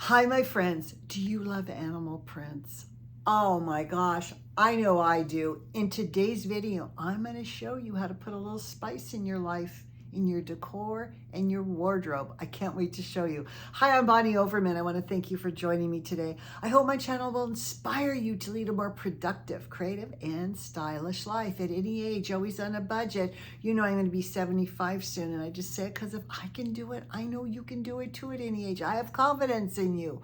Hi, my friends. Do you love animal prints? Oh my gosh, I know I do. In today's video, I'm going to show you how to put a little spice in your life, in your decor, and your wardrobe. I can't wait to show you. Hi, I'm Bonnie Overman. I want to thank you for joining me today. I hope my channel will inspire you to lead a more productive, creative, and stylish life at any age, always on a budget. You know I'm going to be 75 soon, and I just say it because if I can do it, I know you can do it too at any age. I have confidence in you.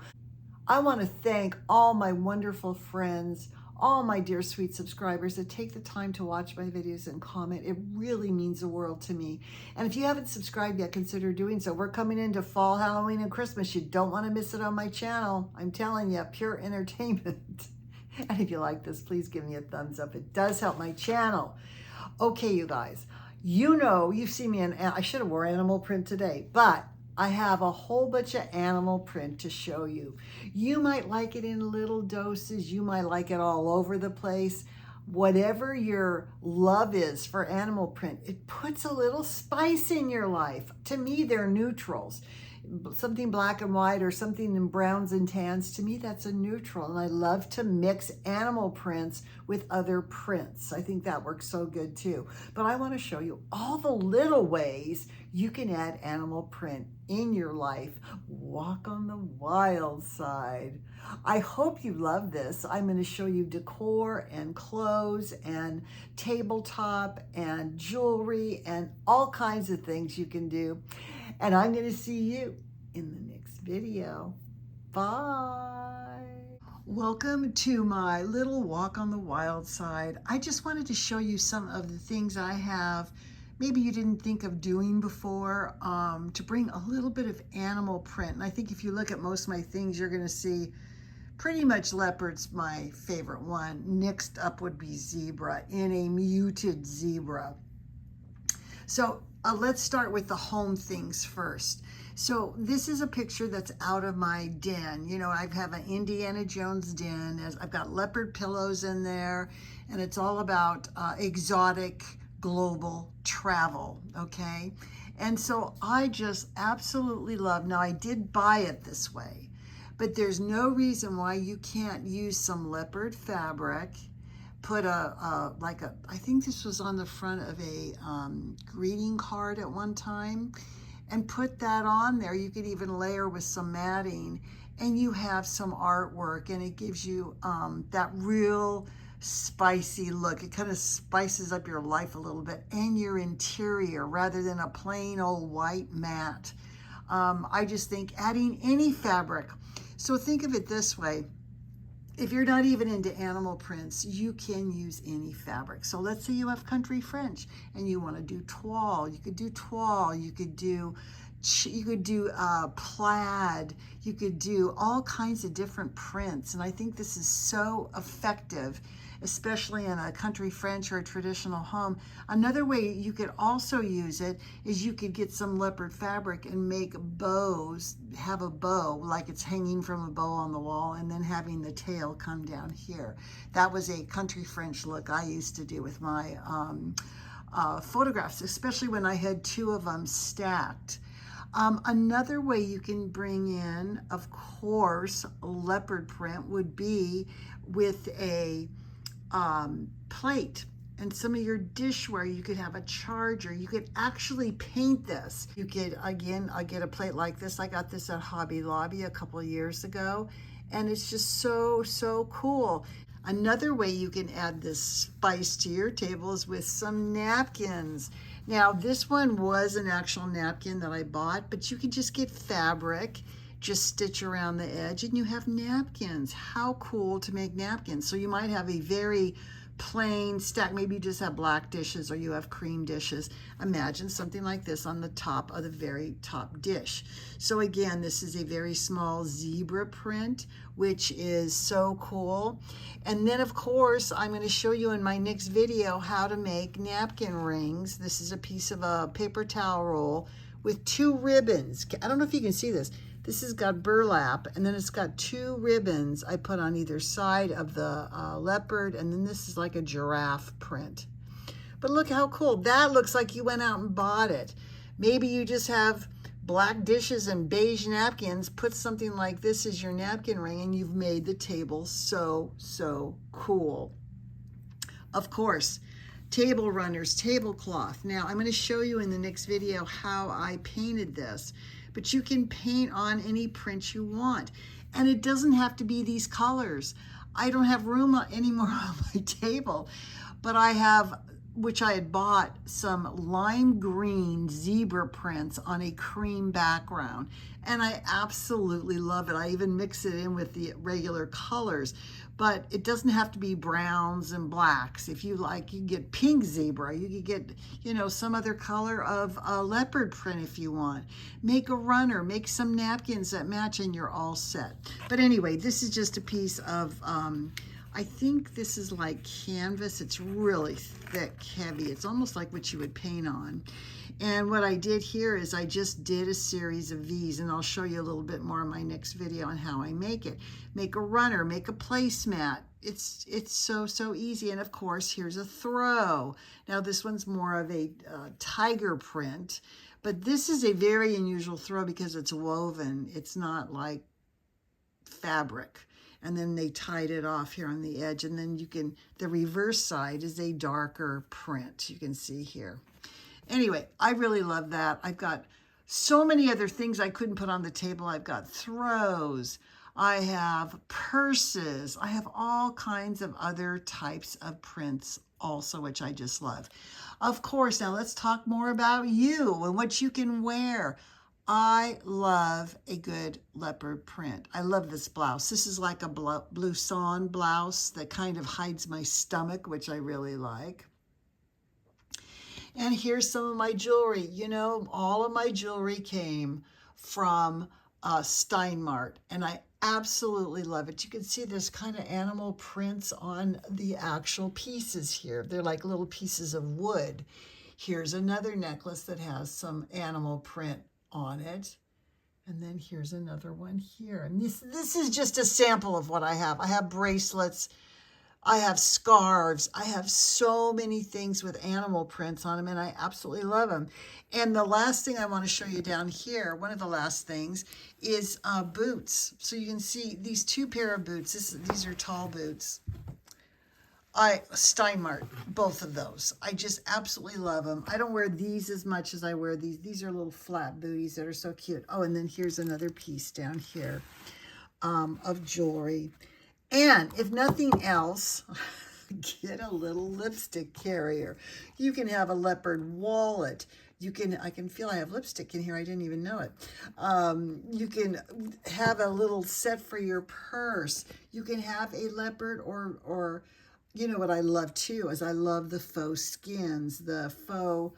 I want to thank all my wonderful friends, all my dear sweet subscribers that take the time to watch my videos and comment. It really means the world to me. And if you haven't subscribed yet, consider doing so. We're coming into fall, Halloween, and Christmas. You don't want to miss it on my channel. I'm telling you, pure entertainment. And if you like this, please give me a thumbs up. It does help my channel. Okay, you guys, you know, you've seen me in, I should have wore animal print today, but I have a whole bunch of animal print to show you. You might like it in little doses. You might like it all over the place. Whatever your love is for animal print, it puts a little spice in your life. To me, they're neutrals. Something black and white or something in browns and tans, to me that's a neutral. And I love to mix animal prints with other prints. I think that works so good too. But I want to show you all the little ways you can add animal print in your life. Walk on the wild side. I hope you love this. I'm going to show you decor and clothes and tabletop and jewelry and all kinds of things you can do. And I'm going to see you in the next video. Bye. Welcome to my little walk on the wild side. I just wanted to show you some of the things I have maybe you didn't think of doing before, to bring a little bit of animal print. And I think if you look at most of my things, you're going to see pretty much leopard's my favorite one. Next up would be zebra, in a muted zebra. So let's start with the home things first. So this is a picture that's out of my den. You know, I have an Indiana Jones den. I've got leopard pillows in there, and it's all about exotic global travel, okay? And so I just absolutely love, now I did buy it this way, but there's no reason why you can't use some leopard fabric, put I think this was on the front of a greeting card at one time, and put that on there. You could even layer with some matting, and you have some artwork, and it gives you that real spicy look. It kind of spices up your life a little bit and your interior rather than a plain old white mat. I just think adding any fabric. So think of it this way. If you're not even into animal prints, you can use any fabric. So let's say you have country French and you want to do toile. You could do toile. You could do plaid. You could do all kinds of different prints. And I think this is so effective, especially in a country French or a traditional home. Another way you could also use it is you could get some leopard fabric and make bows, have a bow like it's hanging from a bow on the wall, and then having the tail come down here. That was a country French look I used to do with my photographs, especially when I had two of them stacked. Another way you can bring in, of course, leopard print would be with a plate and some of your dishware. You could have a charger. You could actually paint this. You could, again, I get a plate like this. I got this at Hobby Lobby a couple of years ago, and it's just so cool. Another way you can add this spice to your table is with some napkins. Now, this one was an actual napkin that I bought, but you can just get fabric, just stitch around the edge, and you have napkins. How cool to make napkins. So you might have a very plain stack. Maybe you just have black dishes or you have cream dishes. Imagine something like this on the top of the very top dish. So again, this is a very small zebra print, which is so cool. And then of course, I'm going to show you in my next video how to make napkin rings. This is a piece of a paper towel roll with two ribbons. I don't know if you can see this. This has got burlap, and then it's got two ribbons I put on either side of the leopard, and then this is like a giraffe print. But look how cool. That looks like you went out and bought it. Maybe you just have black dishes and beige napkins, put something like this as your napkin ring, and you've made the table so, so cool. Of course, table runners, tablecloth. Now, I'm going to show you in the next video how I painted this, but you can paint on any print you want, and it doesn't have to be these colors. I don't have room anymore on my table, but I have, which I had bought, some lime green zebra prints on a cream background, and I absolutely love it. I even mix it in with the regular colors, but it doesn't have to be browns and blacks. If you like, you can get pink zebra, you could get, you know, some other color of leopard print if you want. Make a runner, make some napkins that match, and you're all set. But anyway, this is just a piece of I think this is like canvas. It's really thick, heavy. It's almost like what you would paint on. And what I did here is I just did a series of these, and I'll show you a little bit more in my next video on how I make it. Make a runner, make a placemat. It's so easy. And of course, here's a throw. Now this one's more of a tiger print, but this is a very unusual throw because it's woven. It's not like fabric. And then they tied it off here on the edge, and then you can, the reverse side is a darker print, you can see here. Anyway, I really love that. I've got so many other things I couldn't put on the table. I've got throws, I have purses, I have all kinds of other types of prints also, which I just love. Of course, now let's talk more about you and what you can wear. I love a good leopard print. I love this blouse. This is like a blouson blouse that kind of hides my stomach, which I really like. And here's some of my jewelry. You know, all of my jewelry came from Steinmart, and I absolutely love it. You can see there's kind of animal prints on the actual pieces here. They're like little pieces of wood. Here's another necklace that has some animal print on it. And then here's another one here. And this is just a sample of what I have. I have bracelets, I have scarves, I have so many things with animal prints on them, and I absolutely love them. And the last thing I want to show you down here, one of the last things, is boots. So you can see these two pair of boots. These are tall boots. Steinmart, both of those. I just absolutely love them. I don't wear these as much as I wear these. These are little flat booties that are so cute. Oh, and then here's another piece down here of jewelry. And if nothing else, get a little lipstick carrier. You can have a leopard wallet. You can, I can feel I have lipstick in here. I didn't even know it. You can have a little set for your purse. You can have a leopard or you know what I love too is I love the faux skins, the faux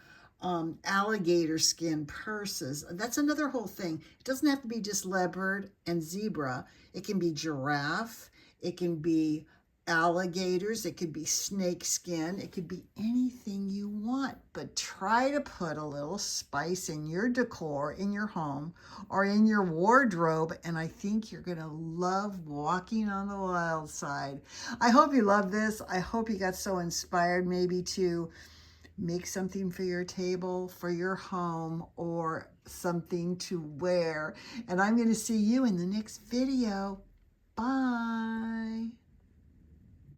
alligator skin purses. That's another whole thing. It doesn't have to be just leopard and zebra. It can be giraffe. It can be alligators. It could be snake skin. It could be anything you want, but try to put a little spice in your decor, in your home, or in your wardrobe, and I think you're gonna love walking on the wild side. I hope you love this. I hope you got so inspired maybe to make something for your table, for your home, or something to wear. And I'm gonna see you in the next video. Bye.